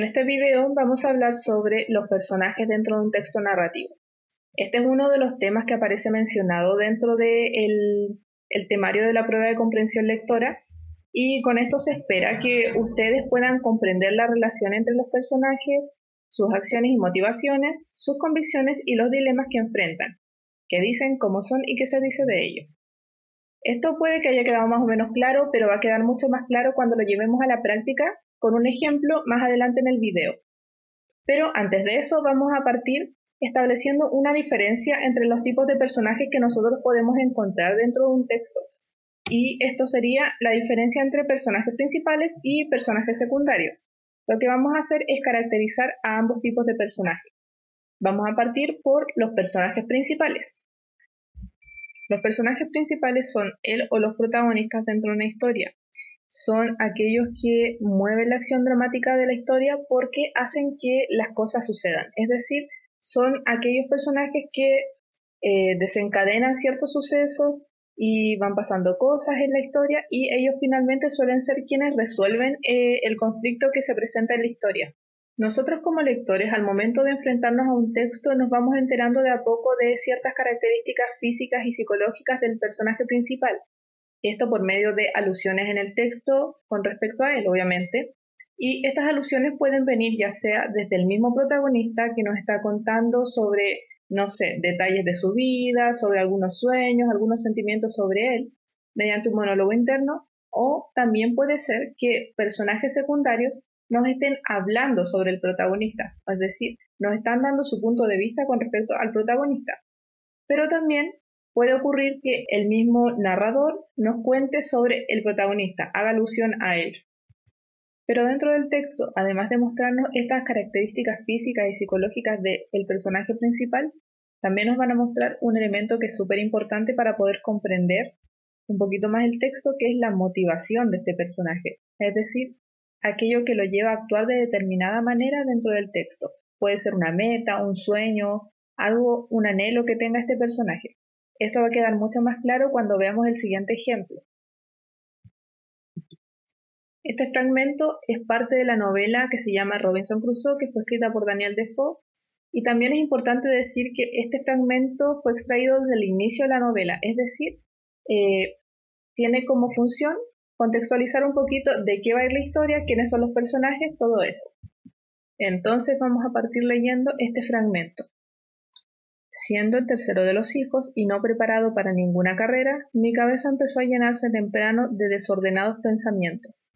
En este video vamos a hablar sobre los personajes dentro de un texto narrativo. Este es uno de los temas que aparece mencionado dentro del temario de la prueba de comprensión lectora, y con esto se espera que ustedes puedan comprender la relación entre los personajes, sus acciones y motivaciones, sus convicciones y los dilemas que enfrentan, qué dicen, cómo son y qué se dice de ellos. Esto puede que haya quedado más o menos claro, pero va a quedar mucho más claro cuando lo llevemos a la práctica con un ejemplo más adelante en el video. Pero antes de eso vamos a partir estableciendo una diferencia entre los tipos de personajes que nosotros podemos encontrar dentro de un texto. Y esto sería la diferencia entre personajes principales y personajes secundarios. Lo que vamos a hacer es caracterizar a ambos tipos de personajes. Vamos a partir por los personajes principales. Los personajes principales son él o los protagonistas dentro de una historia. Son aquellos que mueven la acción dramática de la historia porque hacen que las cosas sucedan. Es decir, son aquellos personajes que desencadenan ciertos sucesos y van pasando cosas en la historia, y ellos finalmente suelen ser quienes resuelven el conflicto que se presenta en la historia. Nosotros como lectores, al momento de enfrentarnos a un texto, nos vamos enterando de a poco de ciertas características físicas y psicológicas del personaje principal. Esto por medio de alusiones en el texto con respecto a él, obviamente. Y estas alusiones pueden venir ya sea desde el mismo protagonista que nos está contando sobre, no sé, detalles de su vida, sobre algunos sueños, algunos sentimientos sobre él, mediante un monólogo interno, o también puede ser que personajes secundarios nos estén hablando sobre el protagonista, es decir, nos están dando su punto de vista con respecto al protagonista. Pero también puede ocurrir que el mismo narrador nos cuente sobre el protagonista, haga alusión a él. Pero dentro del texto, además de mostrarnos estas características físicas y psicológicas del personaje principal, también nos van a mostrar un elemento que es súper importante para poder comprender un poquito más el texto, que es la motivación de este personaje, es decir, aquello que lo lleva a actuar de determinada manera dentro del texto. Puede ser una meta, un sueño, algo, un anhelo que tenga este personaje. Esto va a quedar mucho más claro cuando veamos el siguiente ejemplo. Este fragmento es parte de la novela que se llama Robinson Crusoe, que fue escrita por Daniel Defoe, y también es importante decir que este fragmento fue extraído desde el inicio de la novela, es decir, tiene como función contextualizar un poquito de qué va a ir la historia, quiénes son los personajes, todo eso. Entonces vamos a partir leyendo este fragmento. Siendo el tercero de los hijos y no preparado para ninguna carrera, mi cabeza empezó a llenarse temprano de desordenados pensamientos.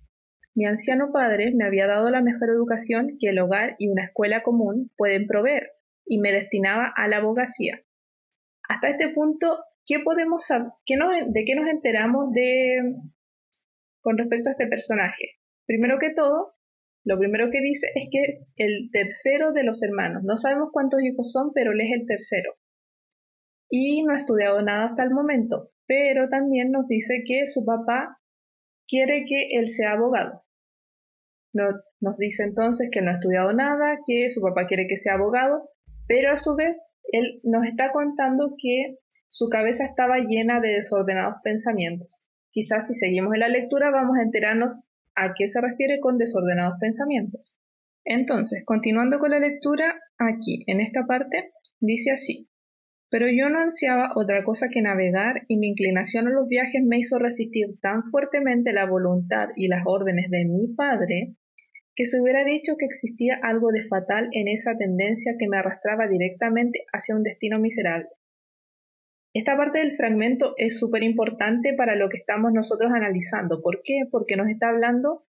Mi anciano padre me había dado la mejor educación que el hogar y una escuela común pueden proveer, y me destinaba a la abogacía. Hasta este punto, ¿qué podemos saber? ¿De qué nos enteramos con respecto a este personaje? Primero que todo, lo primero que dice es que es el tercero de los hermanos. No sabemos cuántos hijos son, pero él es el tercero. Y no ha estudiado nada hasta el momento, pero también nos dice que su papá quiere que él sea abogado. Nos dice entonces que no ha estudiado nada, que su papá quiere que sea abogado, pero a su vez él nos está contando que su cabeza estaba llena de desordenados pensamientos. Quizás si seguimos en la lectura vamos a enterarnos a qué se refiere con desordenados pensamientos. Entonces, continuando con la lectura, aquí, en esta parte, dice así: pero yo no ansiaba otra cosa que navegar, y mi inclinación a los viajes me hizo resistir tan fuertemente la voluntad y las órdenes de mi padre, que se hubiera dicho que existía algo de fatal en esa tendencia que me arrastraba directamente hacia un destino miserable. Esta parte del fragmento es súper importante para lo que estamos nosotros analizando. ¿Por qué? Porque nos está hablando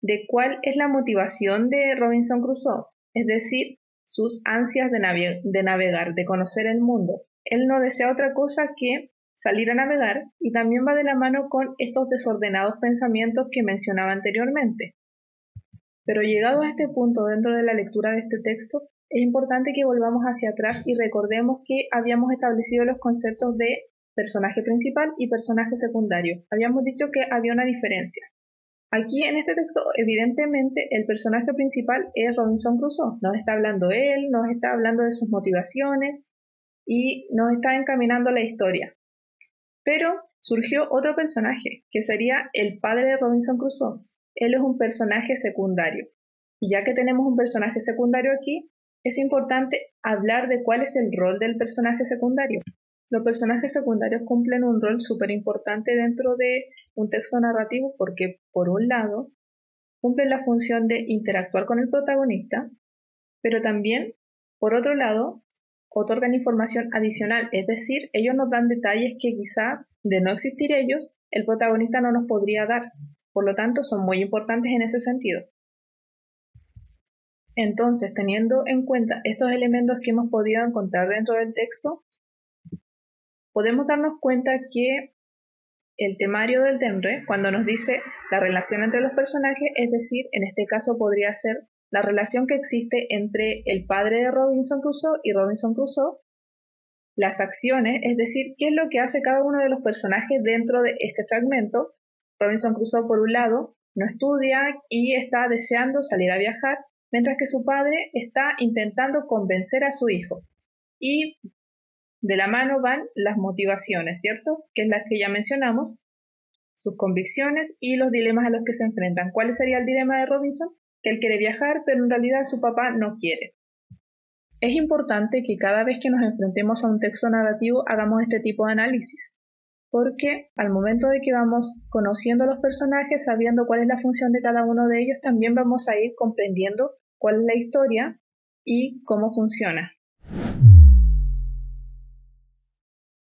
de cuál es la motivación de Robinson Crusoe, es decir, sus ansias de navegar, de conocer el mundo. Él no desea otra cosa que salir a navegar, y también va de la mano con estos desordenados pensamientos que mencionaba anteriormente. Pero llegado a este punto dentro de la lectura de este texto, es importante que volvamos hacia atrás y recordemos que habíamos establecido los conceptos de personaje principal y personaje secundario. Habíamos dicho que había una diferencia. Aquí en este texto, evidentemente, el personaje principal es Robinson Crusoe. Nos está hablando él, nos está hablando de sus motivaciones y nos está encaminando la historia. Pero surgió otro personaje, que sería el padre de Robinson Crusoe. Él es un personaje secundario. Y ya que tenemos un personaje secundario aquí, es importante hablar de cuál es el rol del personaje secundario. Los personajes secundarios cumplen un rol súper importante dentro de un texto narrativo porque, por un lado, cumplen la función de interactuar con el protagonista, pero también, por otro lado, otorgan información adicional, es decir, ellos nos dan detalles que quizás, de no existir ellos, el protagonista no nos podría dar. Por lo tanto, son muy importantes en ese sentido. Entonces, teniendo en cuenta estos elementos que hemos podido encontrar dentro del texto, podemos darnos cuenta que el temario del TEMRE, cuando nos dice la relación entre los personajes, es decir, en este caso podría ser la relación que existe entre el padre de Robinson Crusoe y Robinson Crusoe, las acciones, es decir, qué es lo que hace cada uno de los personajes dentro de este fragmento. Robinson Crusoe, por un lado, no estudia y está deseando salir a viajar, mientras que su padre está intentando convencer a su hijo. Y de la mano van las motivaciones, ¿cierto? Que es las que ya mencionamos, sus convicciones y los dilemas a los que se enfrentan. ¿Cuál sería el dilema de Robinson? Que él quiere viajar, pero en realidad su papá no quiere. Es importante que cada vez que nos enfrentemos a un texto narrativo hagamos este tipo de análisis, porque al momento de que vamos conociendo a los personajes, sabiendo cuál es la función de cada uno de ellos, también vamos a ir comprendiendo cuál es la historia y cómo funciona.